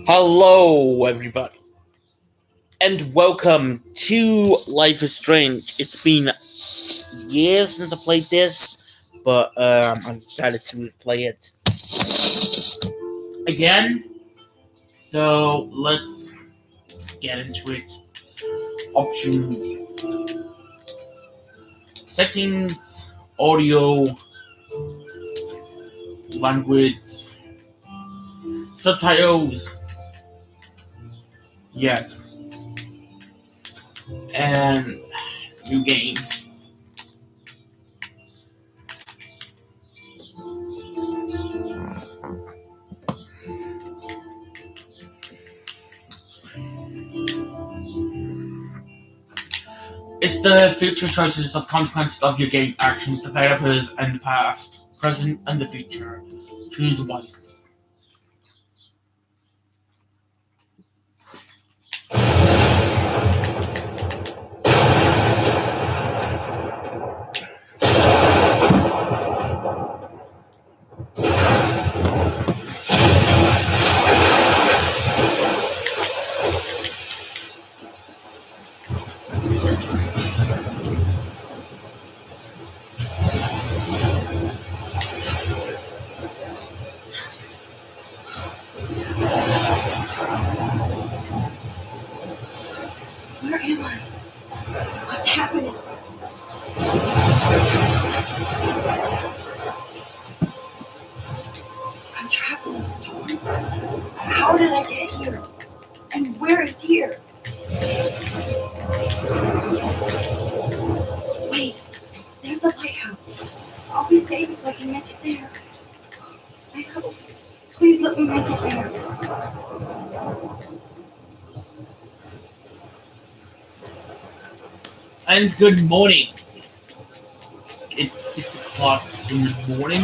Hello, everybody, and welcome to Life is Strange. It's been years since I played this, but I'm excited to play it again. So let's get into it. Options, settings, audio, language, subtitles. Yes, and new game. It's the future choices of consequences of your game action, developers and the past, present, and the future. Choose wisely. Where am I? What's happening? I'm trapped in a storm. How did I get here? And where is here? Wait, there's the lighthouse. I'll be safe if I can make it there. I hope. Please let me make it there. And good morning. It's 6 o'clock in the morning.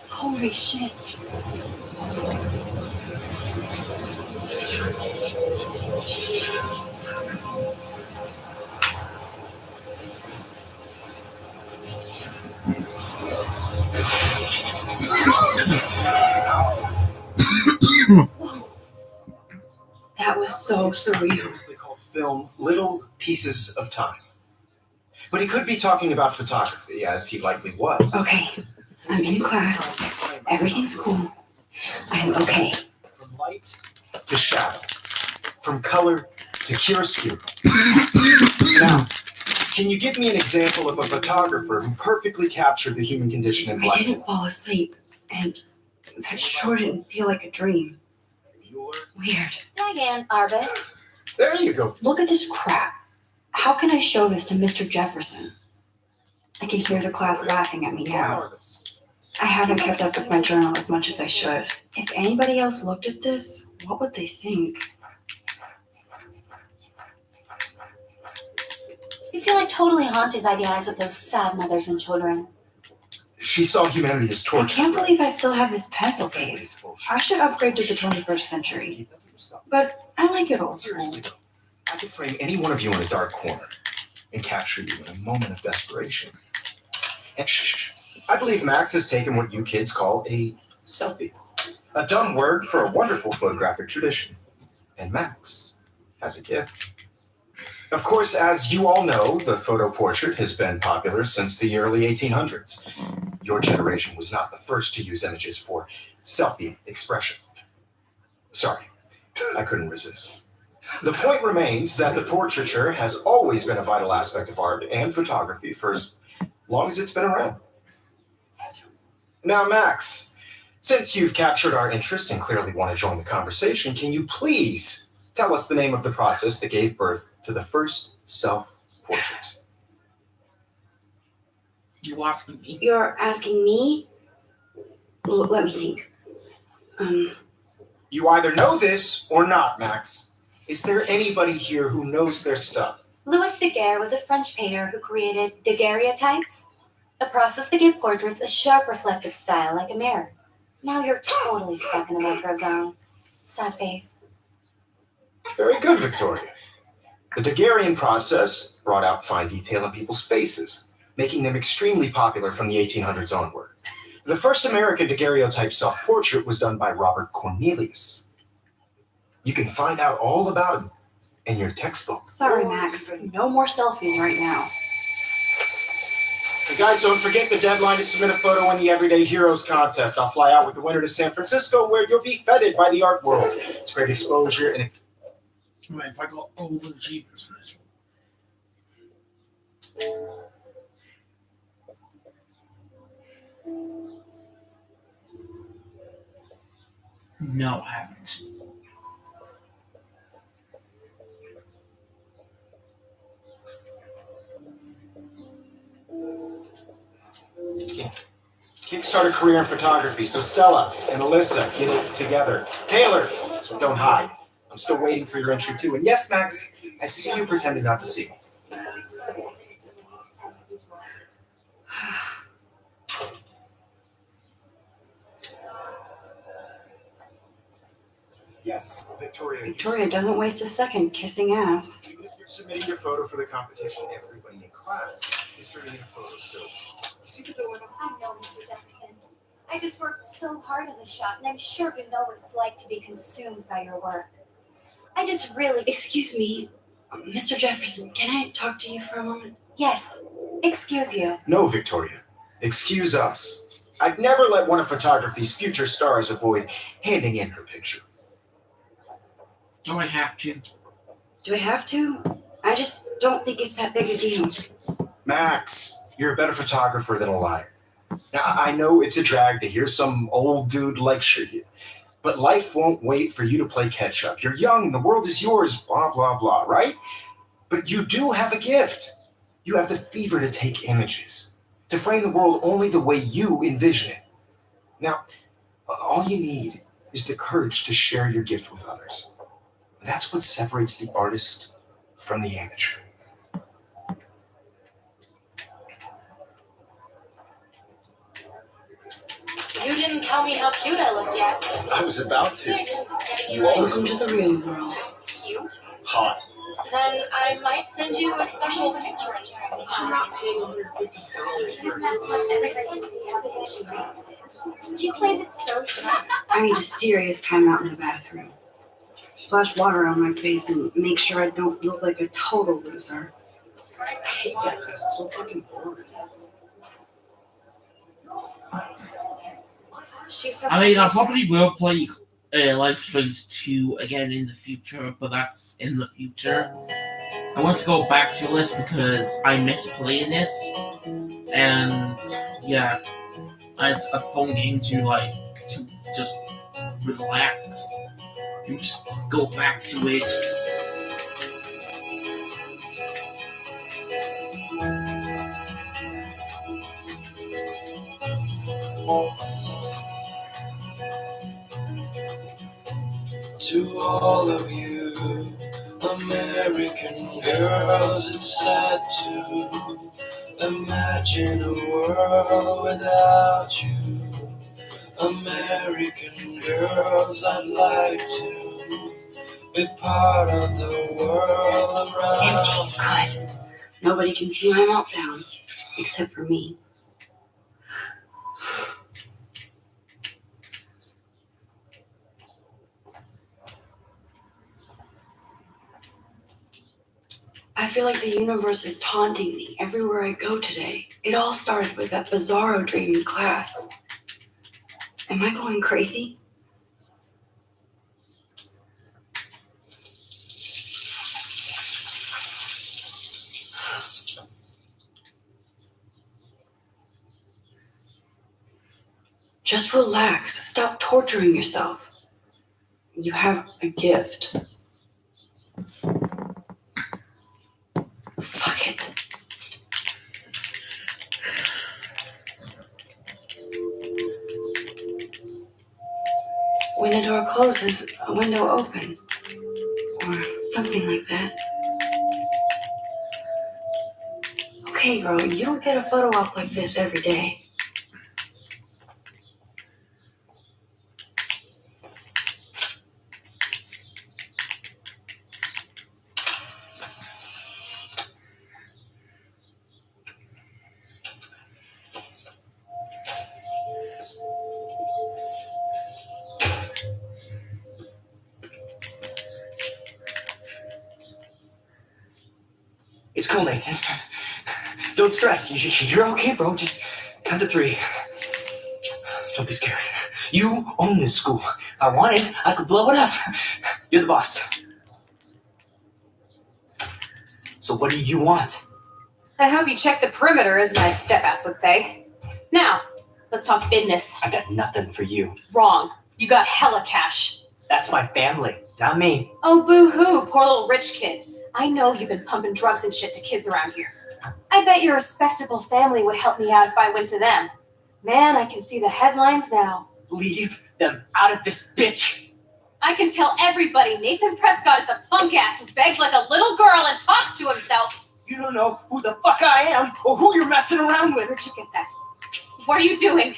Holy shit. Whoa. That was so surreal. Famously called film Little Pieces of Time. But he could be talking about photography, as he likely was. Okay, I'm in class. Everything's cool. I'm okay. From light to shadow. From color to chiaroscuro. Now, can you give me an example of a photographer who perfectly captured the human condition in I black? didn't fall asleep, and that sure didn't feel like a dream. Weird. Diane Arbus. There you go. Look at this crap. How can I show this to Mr. Jefferson? I can hear the class laughing at me now. I haven't kept up with my journal as much as I should. If anybody else looked at this, what would they think? You feel like totally haunted by the eyes of those sad mothers and children. She saw humanity as I torture. can't believe I still have this pencil case. I should upgrade to the 21st century. But I like it old school. Seriously, though, I could frame any one of you in a dark corner and capture you in a moment of desperation. And shh. I believe Max has taken what you kids call a selfie. A dumb word for a wonderful photographic tradition. And Max has a gift. Of course, as you all know, the photo portrait has been popular since the early 1800s. Your generation was not the first to use images for selfie expression. Sorry, I couldn't resist. The point remains that the portraiture has always been a vital aspect of art and photography for as long as it's been around. Now, Max, since you've captured our interest and clearly want to join the conversation, can you please tell us the name of the process that gave birth to the first self-portraits? You asking me? You're asking me? Let me think. You either know this or not, Max. Is there anybody here who knows their stuff? Louis Daguerre was a French painter who created daguerreotypes, a process that gave portraits a sharp reflective style like a mirror. Now you're totally stuck in the retro zone. Sad face. Very good, Victoria. The Daguerrean process brought out fine detail in people's faces, making them extremely popular from the 1800s onward. The first American daguerreotype self-portrait was done by Robert Cornelius. You can find out all about him in your textbook. Sorry, Max. No more selfies right now. And guys, don't forget the deadline to submit a photo in the Everyday Heroes contest. I'll fly out with the winner to San Francisco, where you'll be feted by the art world. It's great exposure and Right, if I got all the achievements for this one. No, I haven't. kickstart a career in photography. So Stella and Alyssa, get it together. Taylor, don't hide. I'm still waiting for your entry too. And yes, Max, I see you pretending not to see me. Yes, Victoria. Victoria doesn't waste a second kissing ass. Even if you're submitting your photo for the competition, everybody in class is turning in a photo. So, you see the dilemma? I know, Mr. Jefferson. I just worked so hard on the shot, and I'm sure you know what it's like to be consumed by your work. I just really... Excuse me, Mr. Jefferson, can I talk to you for a moment? Yes, excuse you. No, Victoria. Excuse us. I'd never let one of photography's future stars avoid handing in her picture. Do I have to? Do I have to? I just don't think it's that big a deal. Max, you're a better photographer than a liar. Now, I know it's a drag to hear some old dude lecture you, but life won't wait for you to play catch up. You're young, the world is yours, blah, blah, blah, right? But you do have a gift. You have the fever to take images, to frame the world only the way you envision it. Now, all you need is the courage to share your gift with others. That's what separates the artist from the amateur. You didn't tell me how cute I looked yet. I was about to. You're just getting You always Welcome to the real world. That's cute. hot. Then I might send you a special picture. Because Max wants everybody to see how good she is. She plays it so sharp. I need a serious timeout in the bathroom. Splash water on my face and make sure I don't look like a total loser. I hate that because it's so fucking boring. She's so I mean, I cute. probably will play Life is Strange 2 again in the future, but that's in the future. I want to go back to this because I miss playing this, and yeah, it's a fun game to just relax and just go back to it. To all of you American girls, it's sad to imagine a world without you. American girls, I'd like to be part of the world around you. Good. Nobody can see my meltdown, except for me. I feel like the universe is taunting me everywhere I go today. It all started with that bizarro dream in class. Am I going crazy? Just relax. Stop torturing yourself. You have a gift. Fuck it. When a door closes, a window opens. Or something like that. Okay, girl, you don't get a photo op like this every day. It's cool, Nathan. Don't stress. You're okay, bro. Just count to 3. Don't be scared. You own this school. If I wanted, I could blow it up. You're the boss. So what do you want? I hope you check the perimeter, as my step-ass would say. Now, let's talk business. I got nothing for you. Wrong. You got hella cash. That's my family, not me. Oh, boo-hoo, poor little rich kid. I know you've been pumping drugs and shit to kids around here. I bet your respectable family would help me out if I went to them. Man, I can see the headlines now. Leave them out of this bitch. I can tell everybody Nathan Prescott is a punk ass who begs like a little girl and talks to himself. You don't know who the fuck I am or who you're messing around with. Where'd you get that? What are you doing?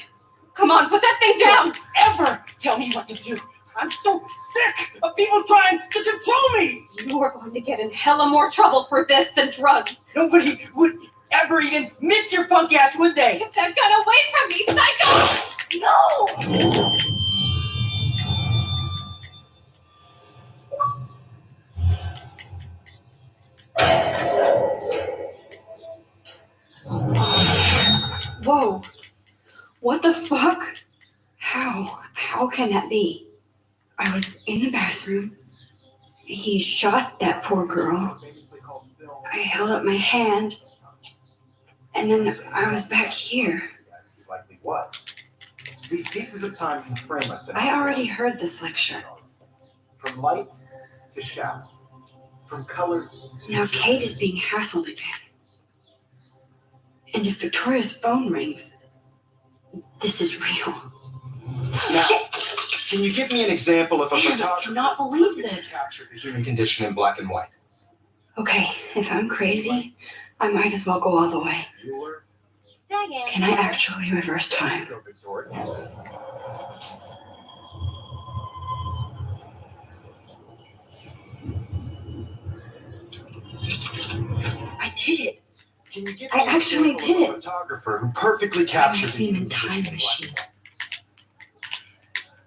Come on, put that thing down. Don't ever tell me what to do. I'm so sick of people trying to control me. You're going to get in hella more trouble for this than drugs. Nobody would ever even miss your punk ass, would they? Get that gun away from me, psycho! No! Whoa. What the fuck? How can that be? I was in the bathroom. He shot that poor girl. I held up my hand. And then I was back here. Likely was. These pieces of time can frame us. I already heard this lecture. From light to shadow. From color. Now Kate is being hassled again. And if Victoria's phone rings, this is real. Now, can you give me an example of a Man, I photographer cannot believe who this. captured the human condition in black and white? Okay, if I'm crazy, I might as well go all the way. Bueller? Diane. Can I actually reverse time? Go, Victoria. I did it. Can you give I me an actually example did of a it. photographer who perfectly captured the human human time condition in black machine.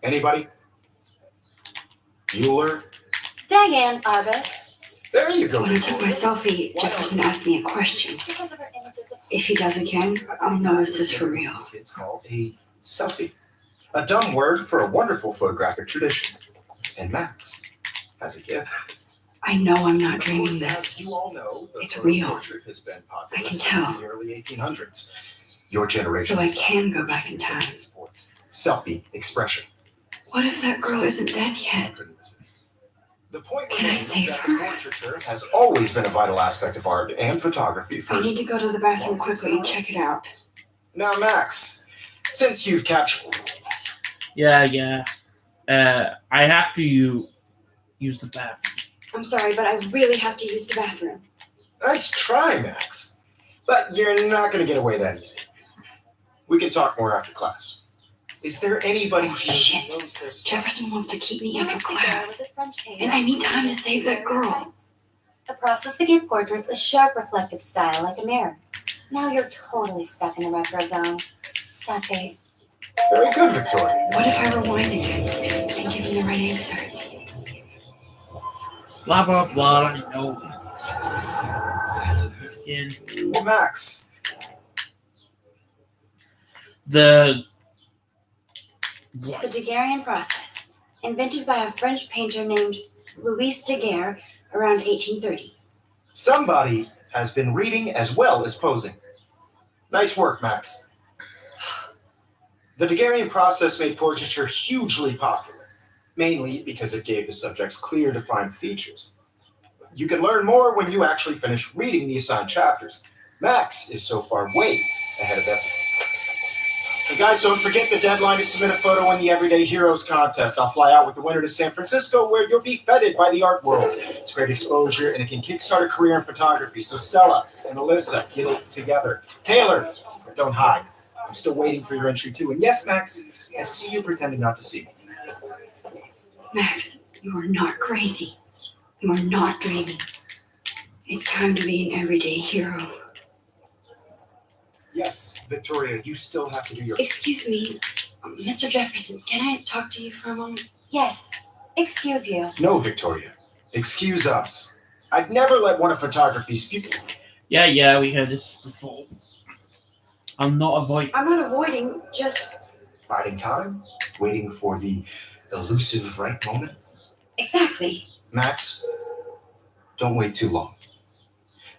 and white? Anybody? Bueller? Diane Arbus. There you go. When I took my selfie, Jefferson asked me a question. Because of her images of If he does again, I'll know this is for real. Kids call a selfie. A dumb word for a wonderful photographic tradition. And Max has a gift. I know I'm not Of dreaming course, as this. you all know, the It's photo real. portrait has been popular I can since tell. the early 1800s. Your generation. So I is can the go back in first time. images for Selfie expression. What if that girl isn't dead yet? Couldn't resist. The point Can I remains save that her? portraiture has always been a vital aspect of art and photography. I need to go to the bathroom quickly and check it out. Now, Max, since you've captured. Yeah. I have to use the bathroom. I'm sorry, but I really have to use the bathroom. Nice try, Max. But you're not going to get away that easy. We can talk more after class. Is there anybody Oh, here shit. who knows their stuff? Jefferson wants to keep me after Honestly, class. there was a French painter And I need time to save that girl. daguerreotypes. A process that gave portraits a sharp reflective style like a mirror. Now you're totally stuck in the retro zone. Sad face. Very good, Victoria. What if I rewind again and give him the right answer? Blah blah blah. I know. Skin. Well, Max, The The Daguerrean process, invented by a French painter named Louis Daguerre around 1830. somebody has been reading as well as posing. Nice work, Max. The Daguerrean process made portraiture hugely popular, mainly because it gave the subjects clear, defined features. You can learn more when you actually finish reading the assigned chapters. Max is so far way ahead of everyone. And guys, don't forget the deadline to submit a photo in the Everyday Heroes contest. I'll fly out with the winner to San Francisco, where you'll be feted by the art world. It's great exposure, and it can kickstart a career in photography. So Stella and Alyssa, get it together. Taylor, don't hide. I'm still waiting for your entry too. And yes, Max, I see you pretending not to see me. Max, you are not crazy. You are not dreaming. It's time to be an everyday hero. Yes, Victoria, you still have to do your... Excuse me, Mr. Jefferson, can I talk to you for a moment? Yes. Excuse you. No, Victoria. Excuse us. I'd never let one of photography's few... Yeah, we heard this before. I'm not avoiding, just... Biding time, waiting for the elusive right moment. Exactly. Max, don't wait too long.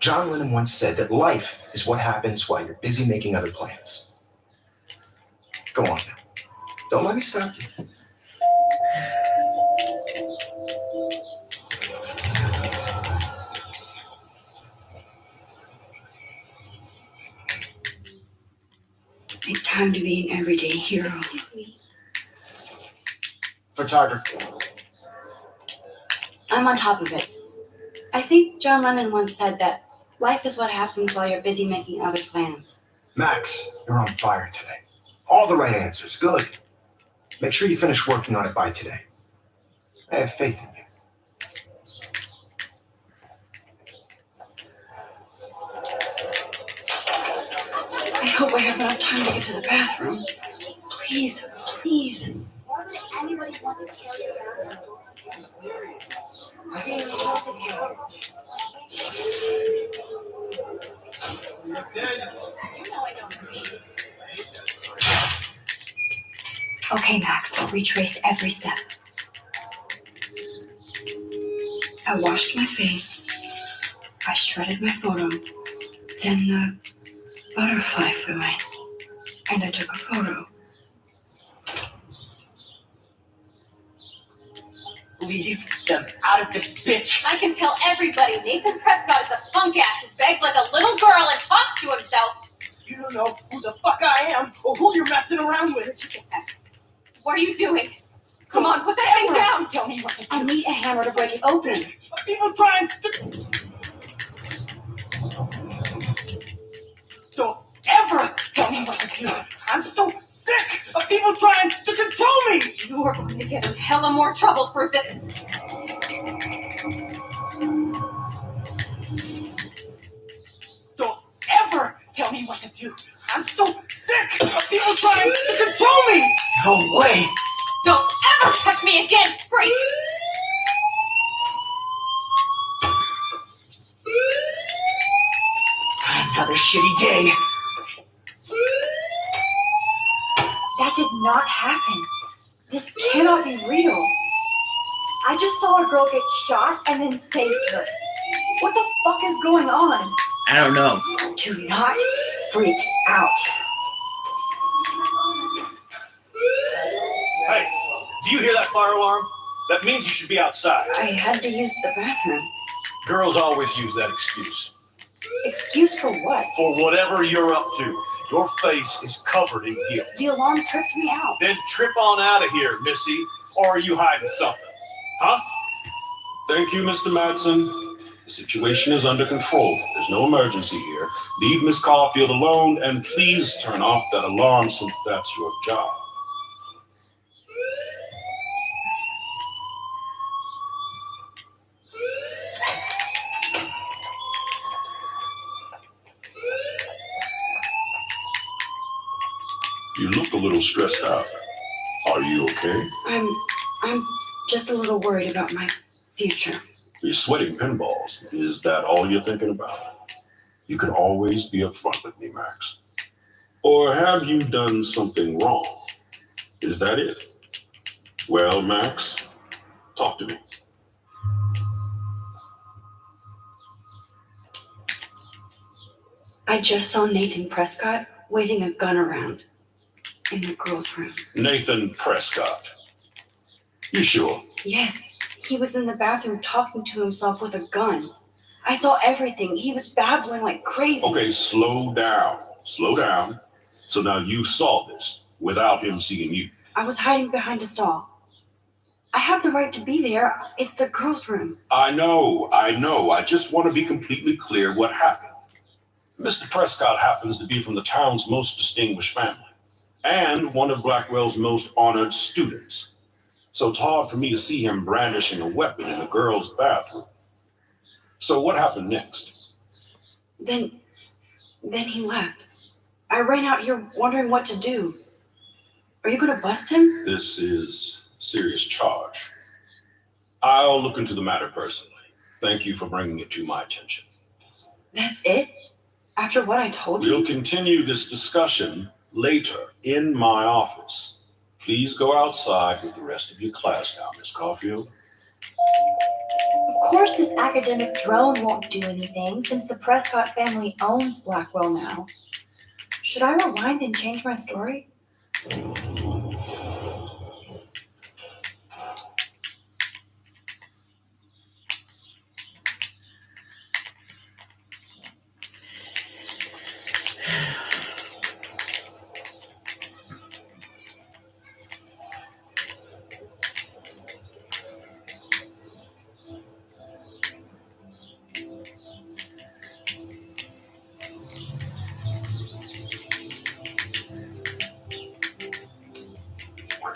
John Lennon once said that life is what happens while you're busy making other plans. Go on now. Don't let me stop you. It's time to be an everyday hero. Excuse me. Photography. I'm on top of it. I think John Lennon once said that life is what happens while you're busy making other plans. Max, you're on fire today. All the right answers. Good. Make sure you finish working on it by today. I have faith in you. I hope I have enough time to get to the bathroom. Please, please. Why would anybody want to carry a bathroom? I'm serious. I can't even talk to you. You're dead. You know I don't tease. Okay, Max, so retrace every step. I washed my face. I shredded my photo. Then the butterfly flew in, and I took a photo. Leave them out of this bitch. I can tell everybody Nathan Prescott is a punk ass who begs like a little girl and talks to himself. You don't know who the fuck I am or who you're messing around with. Where'd you get that? What are you doing? Come on, put that thing down. Tell me what to do. I'll need a hammer to break it open. People trying to... Don't ever tell me what to do. I'm so sick of people trying to control me. You're going to get in hella more trouble for this. Don't ever tell me what to do. I'm so sick of people trying to control me. No way. Don't ever touch me again, freak! Another shitty day. That did not happen. This cannot be real. I just saw a girl get shot and then saved her. What the fuck is going on? I don't know. Do not freak out. Hey, do you hear that fire alarm? That means you should be outside. I had to use the bathroom. Girls always use that excuse. Excuse for what? For whatever you're up to, your face is covered in guilt. The alarm tripped me out. Then trip on out of here, Missy, or are you hiding something? Huh? Thank you, Mr. Madsen. The situation is under control. There's no emergency here. Leave Miss Caulfield alone, and please turn off that alarm since that's your job. You look a little stressed out. Are you okay? I'm just a little worried about my future. You're sweating pinballs. Is that all you're thinking about? You can always be upfront with me, Max. Or have you done something wrong? Is that it? Well, Max, talk to me. I just saw Nathan Prescott waving a gun around in the girls' room. Nathan Prescott. You sure? Yes, he was in the bathroom talking to himself with a gun. I saw everything. He was babbling like crazy. Okay, slow down. Slow down. So now you saw this without him seeing you. I was hiding behind a stall. I have the right to be there. It's the girls' room. I know. I just want to be completely clear what happened. Mr. Prescott happens to be from the town's most distinguished family and one of Blackwell's most honored students. So it's hard for me to see him brandishing a weapon in a girl's bathroom. So what happened next? Then he left. I ran out here wondering what to do. Are you gonna bust him? This is a serious charge. I'll look into the matter personally. Thank you for bringing it to my attention. That's it? After what I told you? We'll continue this discussion later in my office. Please go outside with the rest of your class now, Miss Caulfield. Of course this academic drone won't do anything since the Prescott family owns Blackwell now. Should I rewind and change my story?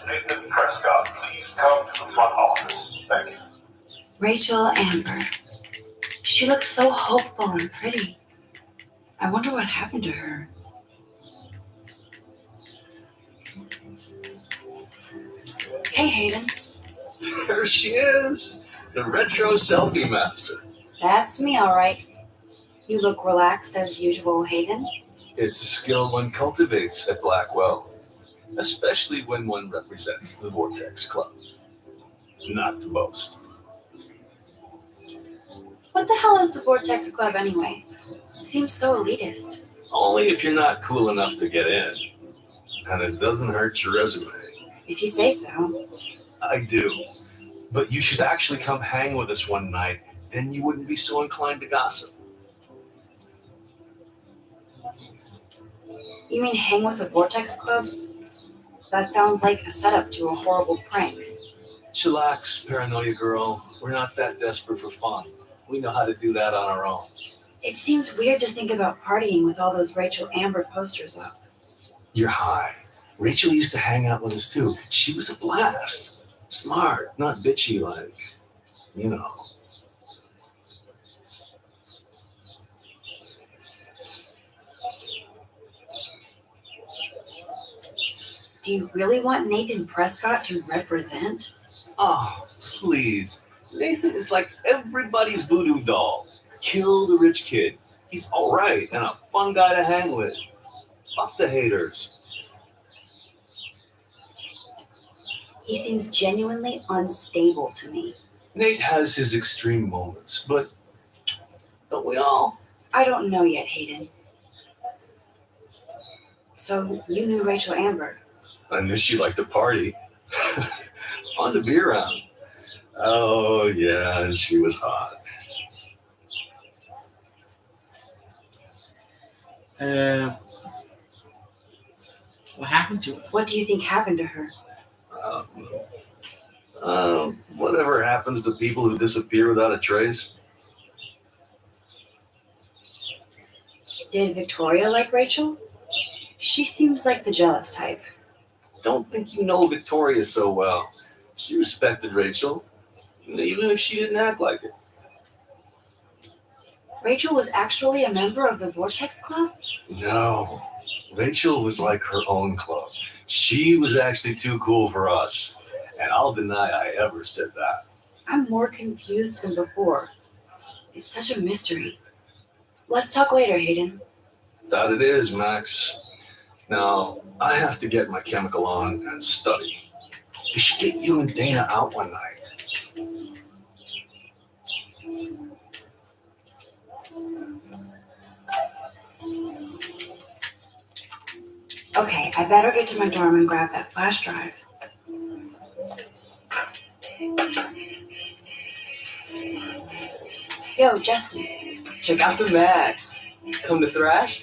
Nathan Prescott, please come to the front office. Thank you. Rachel Amber. She looks so hopeful and pretty. I wonder what happened to her. Hey, Hayden. There she is, the retro selfie master. That's me, all right. You look relaxed as usual, Hayden. It's a skill one cultivates at Blackwell, especially when one represents the Vortex Club. Not to boast. What the hell is the Vortex Club anyway? It seems so elitist. Only if you're not cool enough to get in. And it doesn't hurt your resume. If you say so. I do. But you should actually come hang with us one night, then you wouldn't be so inclined to gossip. You mean hang with the Vortex Club? That sounds like a setup to a horrible prank. Chillax, paranoia girl. We're not that desperate for fun. We know how to do that on our own. It seems weird to think about partying with all those Rachel Amber posters up. You're high. Rachel used to hang out with us too. She was a blast. Smart, not bitchy like, you know. Do you really want Nathan Prescott to represent? Oh, please. Nathan is like everybody's voodoo doll. Kill the rich kid. He's all right and a fun guy to hang with. Fuck the haters. He seems genuinely unstable to me. Nate has his extreme moments, but don't we all? I don't know yet, Hayden. So you knew Rachel Amber. I knew she liked to party. Fun to be around. Oh, yeah, and she was hot. What happened to her? What do you think happened to her? Whatever happens to people who disappear without a trace? Did Victoria like Rachel? She seems like the jealous type. Don't think you know Victoria so well. She respected Rachel, even if she didn't act like it. Rachel was actually a member of the Vortex Club? No, Rachel was like her own club. She was actually too cool for us, and I'll deny I ever said that. I'm more confused than before. It's such a mystery. Let's talk later, Hayden. That it is, Max. Now, I have to get my chemical on and study. We should get you and Dana out one night. Okay, I better get to my dorm and grab that flash drive. Yo, Justin. Check out the Max. Come to thrash?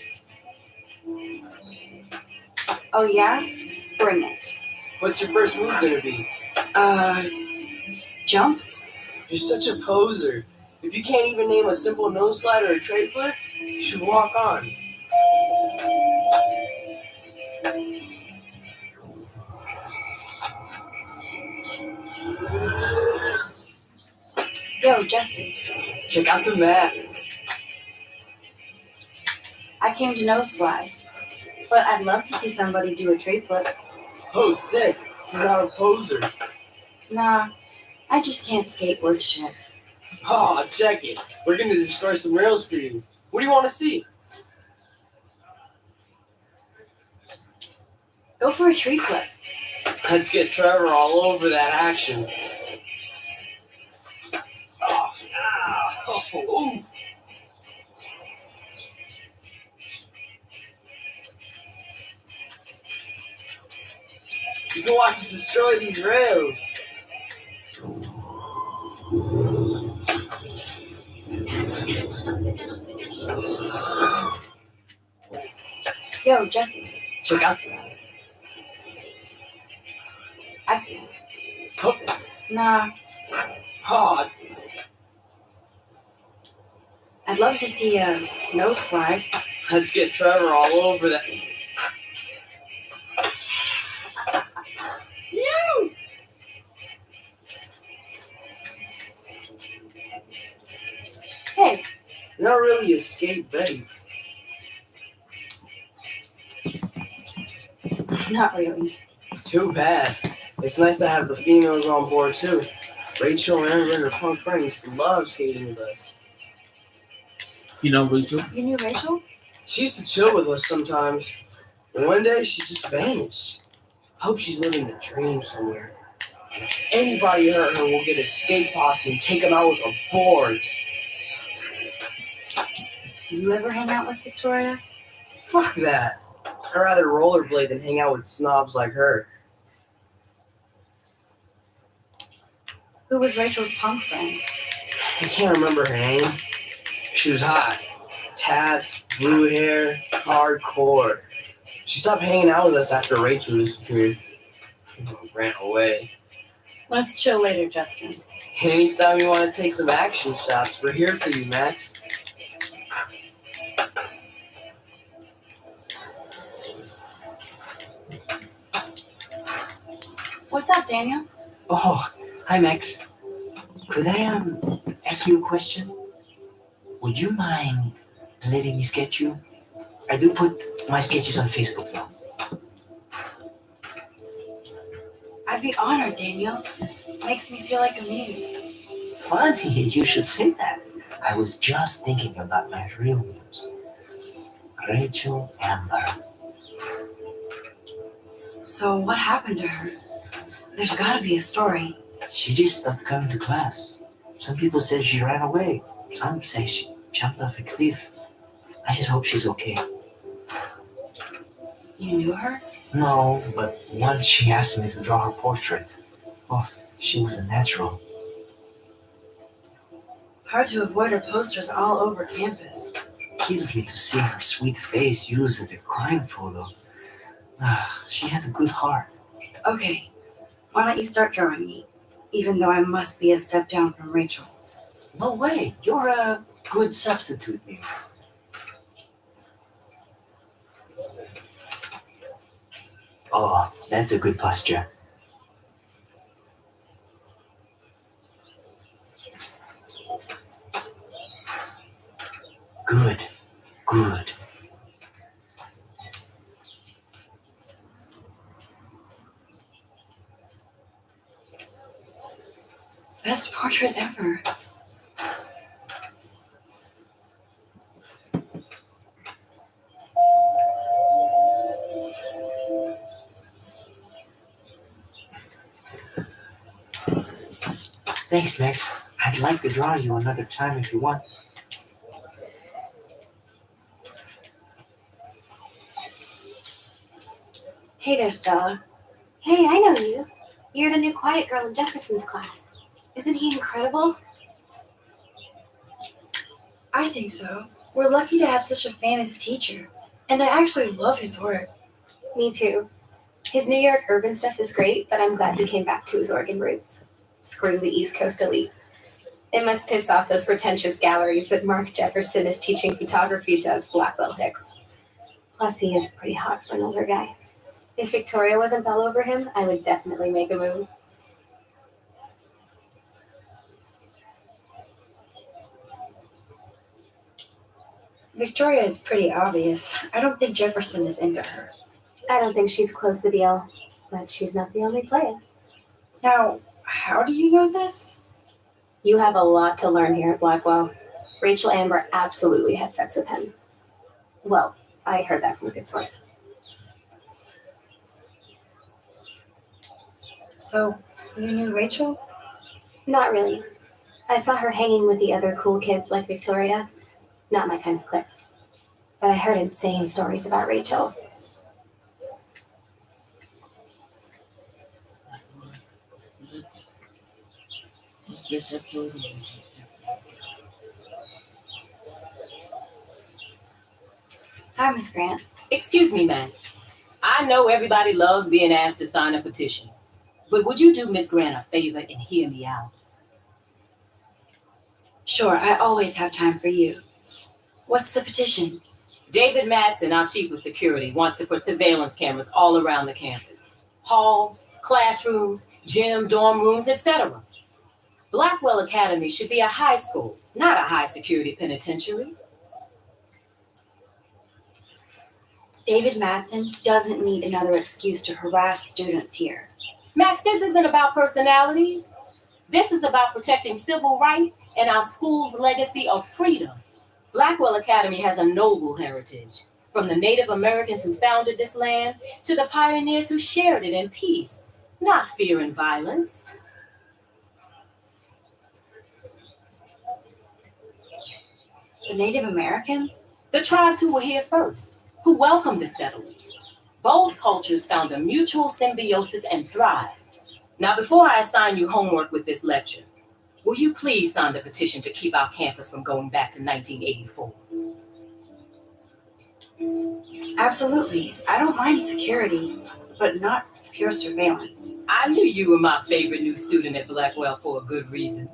Oh yeah? Bring it. What's your first move gonna be? Jump? You're such a poser. If you can't even name a simple nose slide or a tray flip, you should walk on. Yo, Justin. Check out the mat. I came to nose slide, but I'd love to see somebody do a tray flip. Oh, sick. You're not a poser. Nah, I just can't skateboard shit. Oh, check it. We're gonna destroy some rails for you. What do you want to see? Go for a tree flip. Let's get Trevor all over that action. Oh, ooh. You can watch us destroy these rails. Yo, Jeff. Check out. Nah, Oh, I'd love to see a nose slide. let's get Trevor all over that. You! Hey, You're not really a skate babe. not really. Too bad. It's nice to have the females on board too. Rachel and her punk friends love skating with us. You know, Rachel? You knew Rachel? She used to chill with us sometimes. And one day she just vanished. I hope she's living the dream somewhere. If anybody hurt her, we'll get a skate posse and take them out with our boards. You ever hang out with Victoria? Fuck that. I'd rather rollerblade than hang out with snobs like her. Who was Rachel's punk friend? I can't remember her name. She was hot. Tats, blue hair, hardcore. She stopped hanging out with us after Rachel disappeared. Ran away. Let's chill later, Justin. Anytime you want to take some action shots, we're here for you, Max. What's up, Daniel? Oh, hi Max. Could I ask you a question? Would you mind letting me sketch you? I do put my sketches on Facebook though. I'd be honored, Daniel. Makes me feel like a muse. Funny, you should say that. I was just thinking about my real muse, Rachel Amber. So what happened to her? There's gotta be a story. She just stopped coming to class. Some people said she ran away. Some say she jumped off a cliff. I just hope she's okay. You knew her? No, but once she asked me to draw her portrait. Oh, she was a natural. Hard to avoid her posters all over campus. Kills me to see her sweet face used as a crime photo. She had a good heart. Okay, why don't you start drawing me? Even though I must be a step down from Rachel. No way, you're a good substitute, Nils. Oh, that's a good posture. Good, good. Best portrait ever. Thanks, Max. I'd like to draw you another time if you want. Hey there, Stella. Hey, I know you. You're the new quiet girl in Jefferson's class. Isn't he incredible? I think so. We're lucky to have such a famous teacher, and I actually love his work. Me too. His New York urban stuff is great, but I'm glad he came back to his Oregon roots. Screw the East Coast elite. It must piss off those pretentious galleries that Mark Jefferson is teaching photography to us Blackwell Hicks. Plus, he is pretty hot for an older guy. If Victoria wasn't all over him, I would definitely make a move. Victoria is pretty obvious. I don't think Jefferson is into her. I don't think she's closed the deal, but she's not the only player. Now, how do you know this? You have a lot to learn here at Blackwell. Rachel Amber absolutely had sex with him. Well, I heard that from a good source. So, you knew Rachel? Not really. I saw her hanging with the other cool kids like Victoria. Not my kind of clique. But I heard insane stories about Rachel. This episode of Hi, Miss Grant. Excuse me, Max. I know everybody loves being asked to sign a petition, but would you do Miss Grant a favor and hear me out? Sure, I always have time for you. What's the petition? David Madsen, our chief of security, wants to put surveillance cameras all around the campus. Halls, classrooms, gym, dorm rooms, etc. Blackwell Academy should be a high school, not a high security penitentiary. David Madsen doesn't need another excuse to harass students here. Max, this isn't about personalities. This is about protecting civil rights and our school's legacy of freedom. Blackwell Academy has a noble heritage, from the Native Americans who founded this land to the pioneers who shared it in peace, not fear and violence. The Native Americans? The tribes who were here first, who welcomed the settlers. Both cultures found a mutual symbiosis and thrived. Now, before I assign you homework with this lecture, will you please sign the petition to keep our campus from going back to 1984? Absolutely. I don't mind security, but not pure surveillance. I knew you were my favorite new student at Blackwell for a good reason.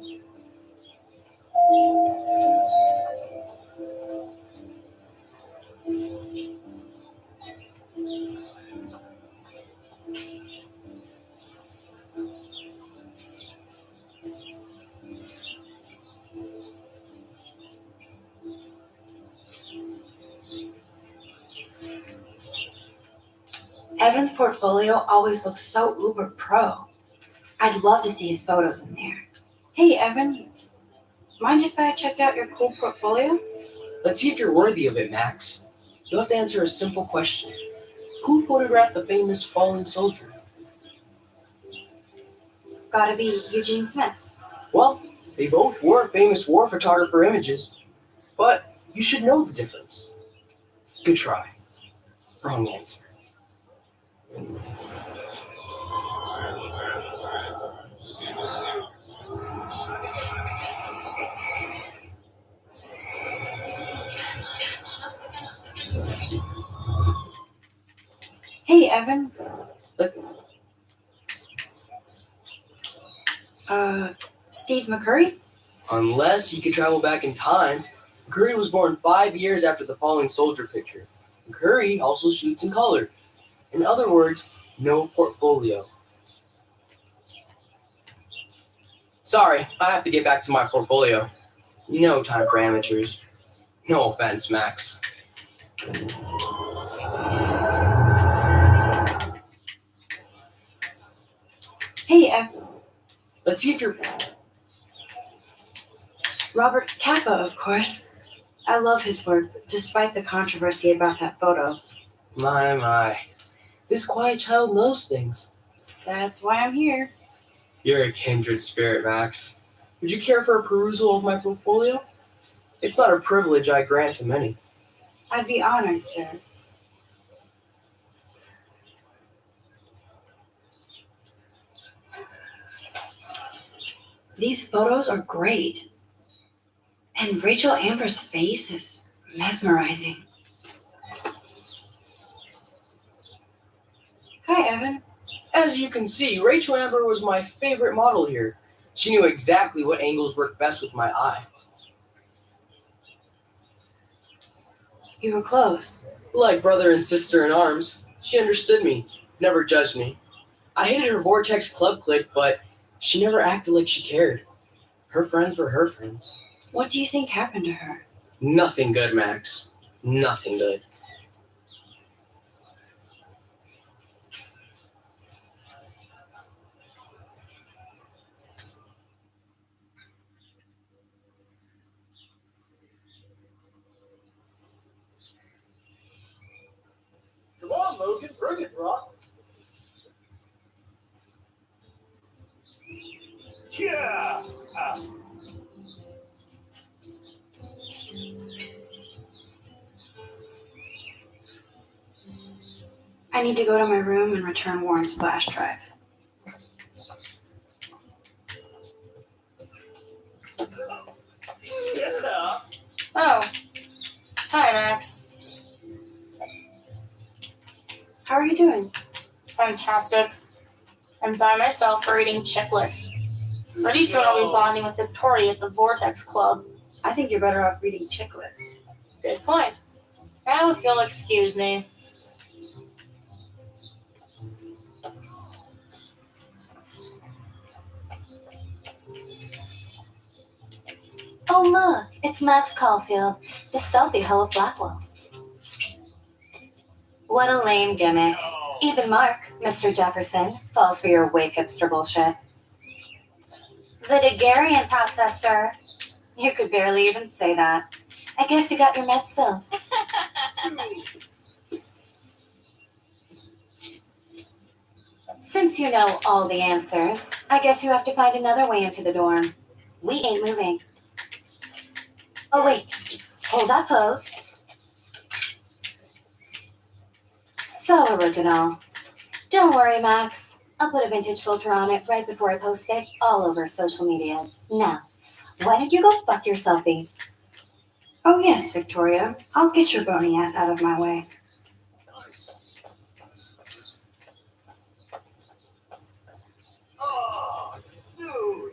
Evan's portfolio always looks so uber pro. I'd love to see his photos in there. Hey, Evan, mind if I check out your cool portfolio? Let's see if you're worthy of it, Max. You'll have to answer a simple question. Who photographed the famous fallen soldier? Gotta be Eugene Smith. Well, they both were famous war photographer images, but you should know the difference. Good try. Wrong answer. Hey, Evan. Steve McCurry? Unless you could travel back in time, Curry was born 5 years after the fallen soldier picture. Curry also shoots in color. In other words, no portfolio. Sorry, I have to get back to my portfolio. No time for amateurs. No offense, Max. Hey, Evan. Let's see if you're... Robert Capa, of course. I love his work, despite the controversy about that photo. My. This quiet child knows things. That's why I'm here. You're a kindred spirit, Max. Would you care for a perusal of my portfolio? It's not a privilege I grant to many. I'd be honored, sir. These photos are great. And Rachel Amber's face is mesmerizing. Evan? As you can see, Rachel Amber was my favorite model here. She knew exactly what angles worked best with my eye. You were close. Like brother and sister in arms, she understood me, never judged me. I hated her Vortex Club clique, but she never acted like she cared. Her friends were her friends. What do you think happened to her? Nothing good, Max. Nothing good. Come on, Logan, bring it, Brock. Yeah. I need to go to my room and return Warren's flash drive. Yeah. Oh. Hi, Max. How are you doing? Fantastic. I'm by myself reading Chicklet. Pretty soon I'll be bonding with Victoria at the Vortex Club. I think you're better off reading Chicklet. Good point. Now if you'll excuse me. Oh, look, it's Max Caulfield, the stealthy hoe of Blackwell. What a lame gimmick. Even Mark, Mr. Jefferson, falls for your wave hipster bullshit. The Daguerrean process, sir. You could barely even say that. I guess you got your meds filled. Since you know all the answers, I guess you have to find another way into the dorm. We ain't moving. Oh, wait. Hold that pose. So original. Don't worry, Max. I'll put a vintage filter on it right before I post it all over social medias. Now, why don't you go fuck your selfie? Oh yes, Victoria. I'll get your bony ass out of my way. Oh, dude.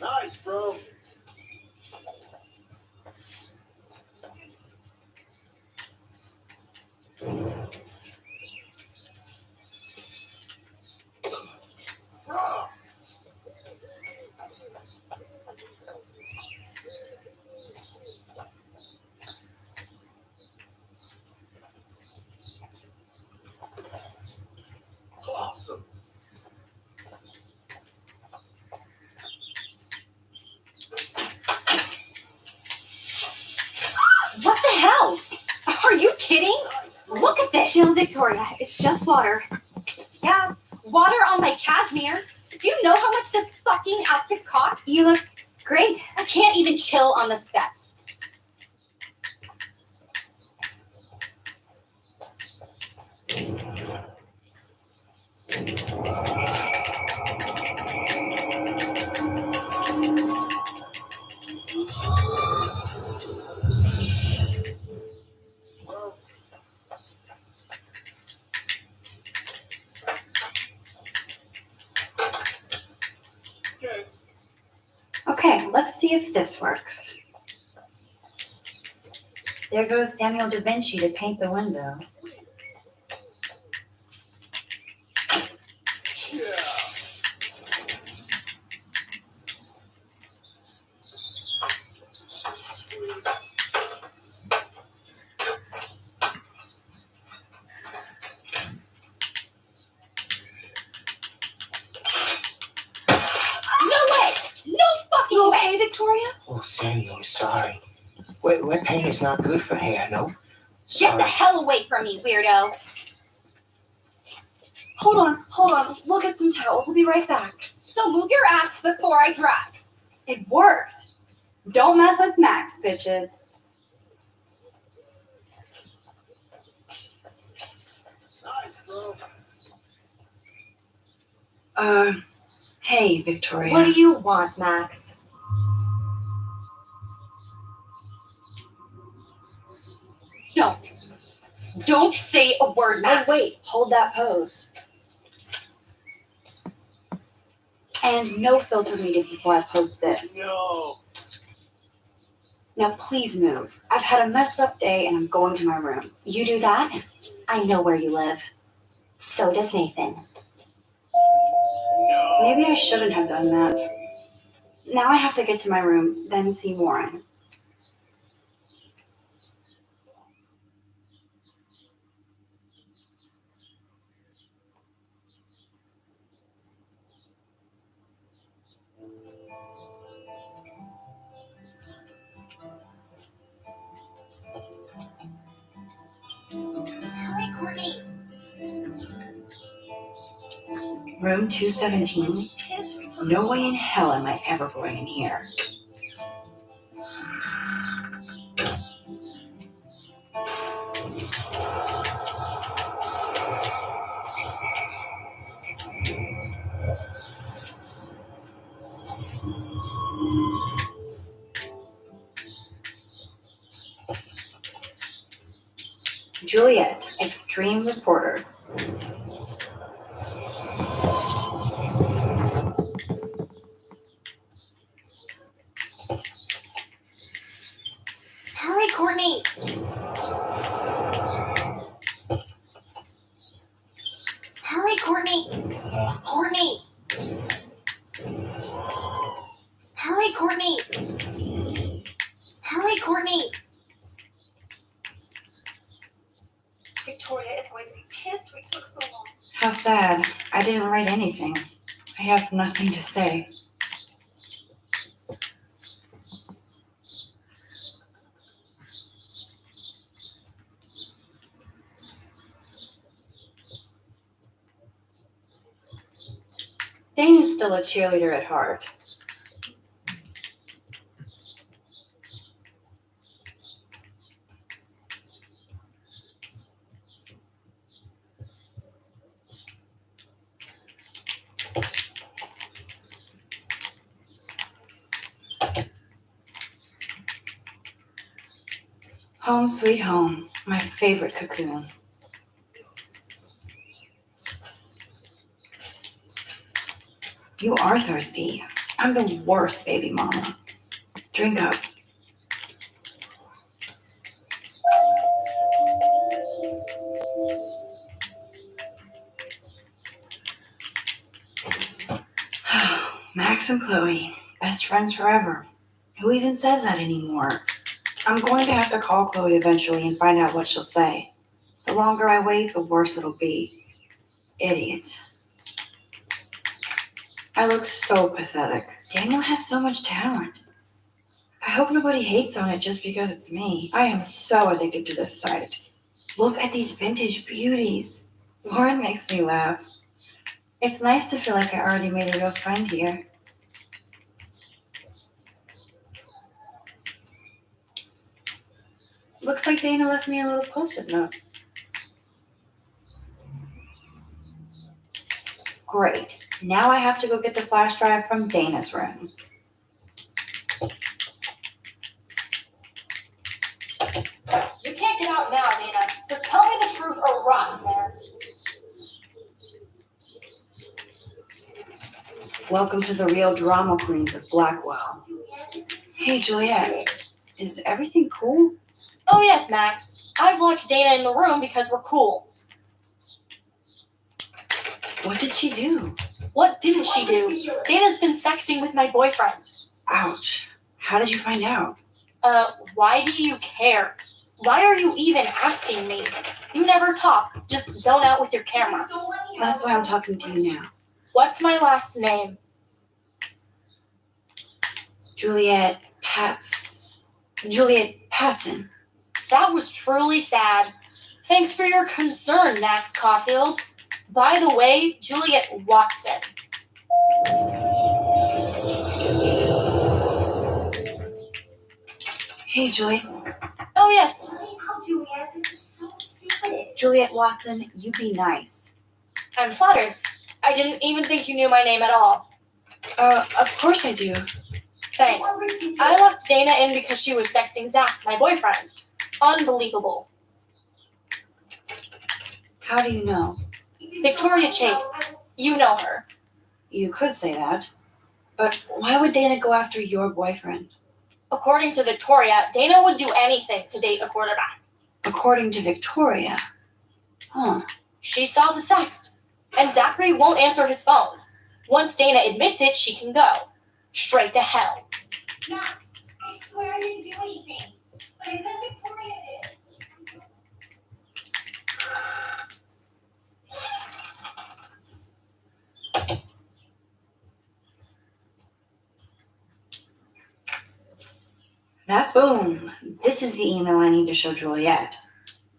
Nice, bro. Awesome. What the hell? Are you kidding? Look at this. Chill, Victoria. It's just water. Yeah, water on my cashmere. Do you know how much this fucking outfit costs? You look great. I can't even chill on the steps. Okay. Okay, let's see if this works. There goes Samuel da Vinci to paint the window. Yeah. No way! No fucking You way! okay, Victoria? Oh, Samuel, I'm sorry. Wet paint is not good for hair, no? Get Sorry. the hell away from me, weirdo. Hold on. We'll get some towels. We'll be right back. So move your ass before I drag. It worked. Don't mess with Max, bitches. Nice, bro. Hey, Victoria. What do you want, Max? Don't say a word, Oh, Max. wait, hold that pose. And no filter needed before I post this. No. Now please move. I've had a messed up day and I'm going to my room. You do that? I know where you live. So does Nathan. No. Maybe I shouldn't have done that. Now I have to get to my room, then see Warren. Hurry, Courtney. Room 217? No way in hell am I ever going in here. Juliet, extreme reporter. Hurry, Courtney. Hurry, Courtney. Courtney. Hurry, Courtney. Hurry, Courtney. Victoria is going to be pissed we took so long. How sad. I didn't write anything. I have nothing to say. Dana's still a cheerleader at heart. Home sweet home, my favorite cocoon. You are thirsty. I'm the worst baby mama. Drink up. Max and Chloe, best friends forever. Who even says that anymore? I'm going to have to call Chloe eventually and find out what she'll say. The longer I wait, the worse it'll be. Idiot. I look so pathetic. Daniel has so much talent. I hope nobody hates on it just because it's me. I am so addicted to this site. Look at these vintage beauties. Lauren makes me laugh. It's nice to feel like I already made a real friend here. Looks like Dana left me a little post-it note. Great. Now I have to go get the flash drive from Dana's room. You can't get out now, Dana, so tell me the truth or rot in there. Welcome to the real drama queens of Blackwell. Hey, Juliet. Is everything cool? Oh yes, Max. I've locked Dana in the room because we're cool. What did she do? What didn't she do? Dana's been sexting with my boyfriend. Ouch. How did you find out? Why do you care? Why are you even asking me? You never talk. Just zone out with your camera. That's why I'm talking to you now. What's my last name? Juliet Patson. That was truly sad. Thanks for your concern, Max Caulfield. By the way, Juliet Watson. Hey, Julie. Oh yes. Oh, Juliet, this is so stupid. Juliet Watson, you be nice. I'm flattered. I didn't even think you knew my name at all. Of course I do. Thanks. I left Dana in because she was sexting Zach, my boyfriend. Unbelievable. How do you know? Victoria Chase. You know her. You could say that. But why would Dana go after your boyfriend? According to Victoria, Dana would do anything to date a quarterback. According to Victoria. Huh. She saw the text, and Zachary won't answer his phone. Once Dana admits it, she can go. Straight to hell. Max, I swear I didn't do anything. But I bet Victoria did. That's boom. This is the email I need to show Juliet.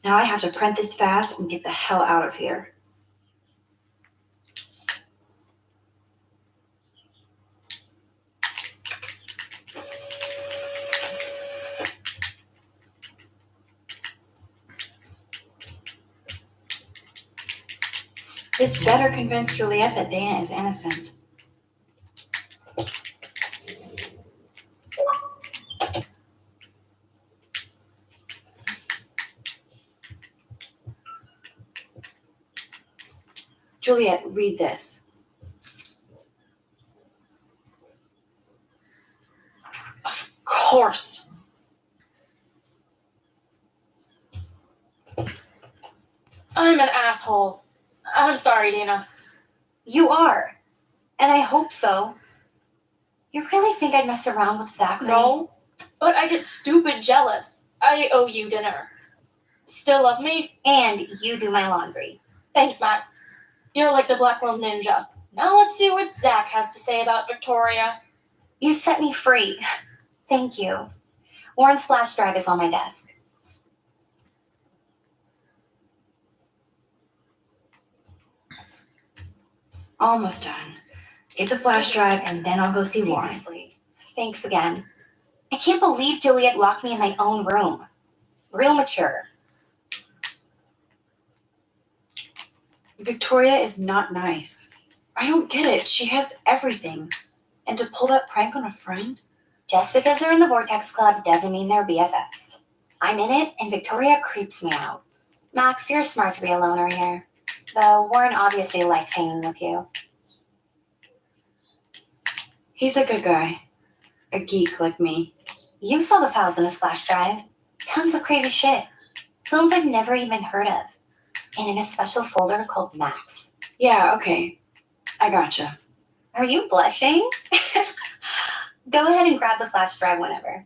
Now I have to print this fast and get the hell out of here. This better convince Juliet that Dana is innocent. Juliet, read this. Of course. I'm an asshole. I'm sorry, Dana. You are. And I hope so. You really think I'd mess around with Zachary? No, but I get stupid jealous. I owe you dinner. Still love me? And you do my laundry. Thanks, Max. You're like the Blackwell Ninja. Now let's see what Zach has to say about Victoria. You set me free. Thank you. Warren's flash drive is on my desk. Almost done. Get the flash drive and then I'll go see Warren. Seriously. Thanks again. I can't believe Juliet locked me in my own room. Real mature. Victoria is not nice. I don't get it. She has everything. And to pull that prank on a friend? Just because they're in the Vortex Club doesn't mean they're BFFs. I'm in it, and Victoria creeps me out. Max, you're smart to be a loner here. Though Warren obviously likes hanging with you. He's a good guy. A geek like me. You saw the files in his flash drive. Tons of crazy shit. Films I've never even heard of. And in a special folder called Max. Yeah, okay. I gotcha. Are you blushing? Go ahead and grab the flash drive whenever.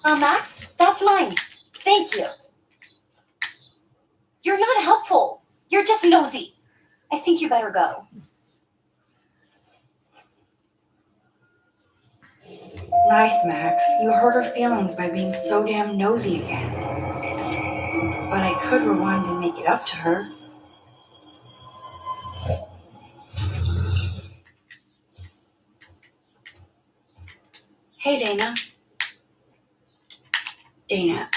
Max, that's mine. Thank you. You're not helpful. You're just nosy. I think you better go. Nice, Max. You hurt her feelings by being so damn nosy again. But I could rewind and make it up to her. Hey, Dana. Dana,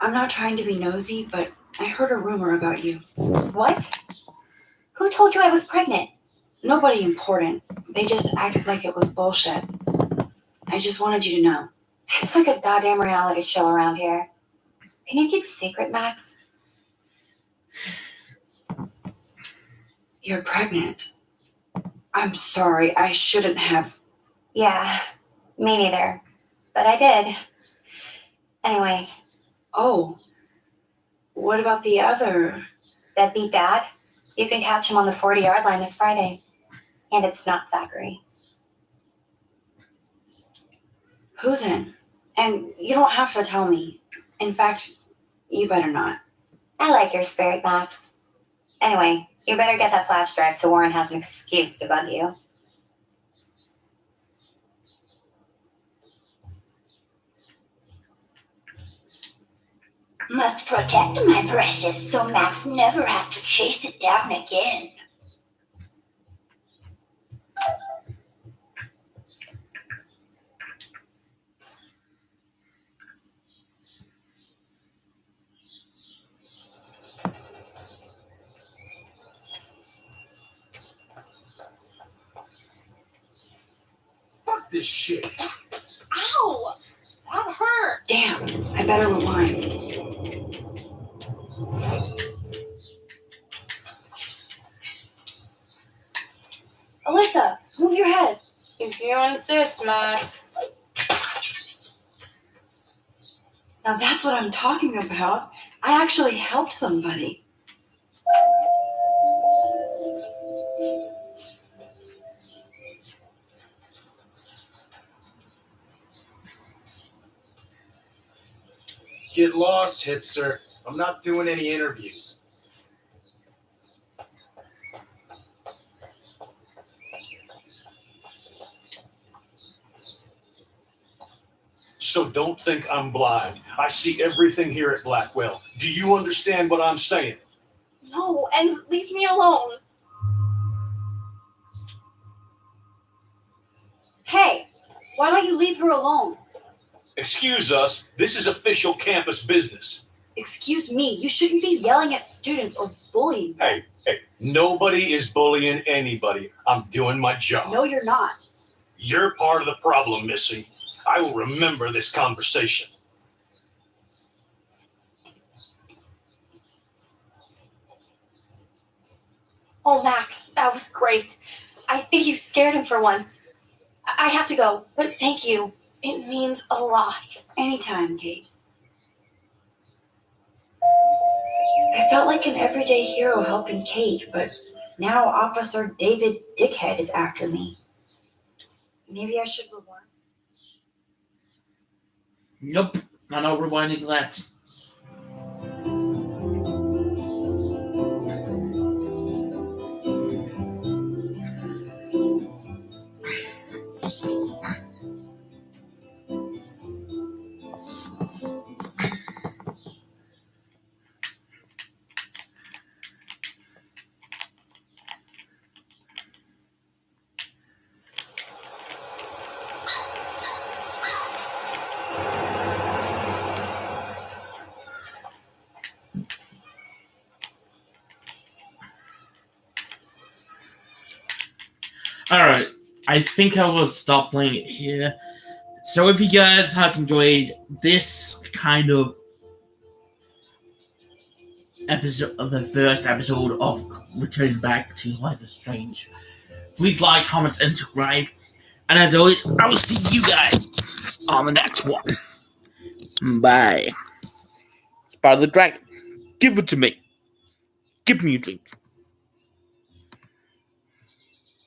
I'm not trying to be nosy, but I heard a rumor about you. What? Who told you I was pregnant? Nobody important. They just acted like it was bullshit. I just wanted you to know. It's like a goddamn reality show around here. Can you keep a secret, Max? You're pregnant. I'm sorry, I shouldn't have. Yeah, me neither. But I did. Anyway. Oh. What about the other? Deadbeat dad? You can catch him on the 40-yard line this Friday. And it's not Zachary. Who then? And you don't have to tell me. In fact, you better not. I like your spirit, Max. Anyway, you better get that flash drive so Warren has an excuse to bug you. Must protect my precious so Max never has to chase it down again. this shit. Ow! That hurt. Damn, I better rewind. Alyssa, move your head. If you insist, Max. Now that's what I'm talking about. I actually helped somebody. Get lost, hipster. I'm not doing any interviews. So don't think I'm blind. I see everything here at Blackwell. Do you understand what I'm saying? No, and leave me alone. Hey, why don't you leave her alone? Excuse us, this is official campus business. Excuse me, you shouldn't be yelling at students or bullying them. Hey, nobody is bullying anybody. I'm doing my job. No, you're not. You're part of the problem, Missy. I will remember this conversation. Oh, Max, that was great. I think you scared him for once. I have to go, but thank you. It means a lot. Anytime, Kate. I felt like an everyday hero helping Kate, but now Officer David Dickhead is after me. Maybe I should rewind. Nope, I'm not rewinding that. Alright, I think I will stop playing it here. So if you guys have enjoyed this kind of episode of the first episode of Returning Back to Life is Strange, please like, comment, and subscribe. And as always, I will see you guys on the next one. Bye. Spot of the Dragon, give it to me. Give me a drink.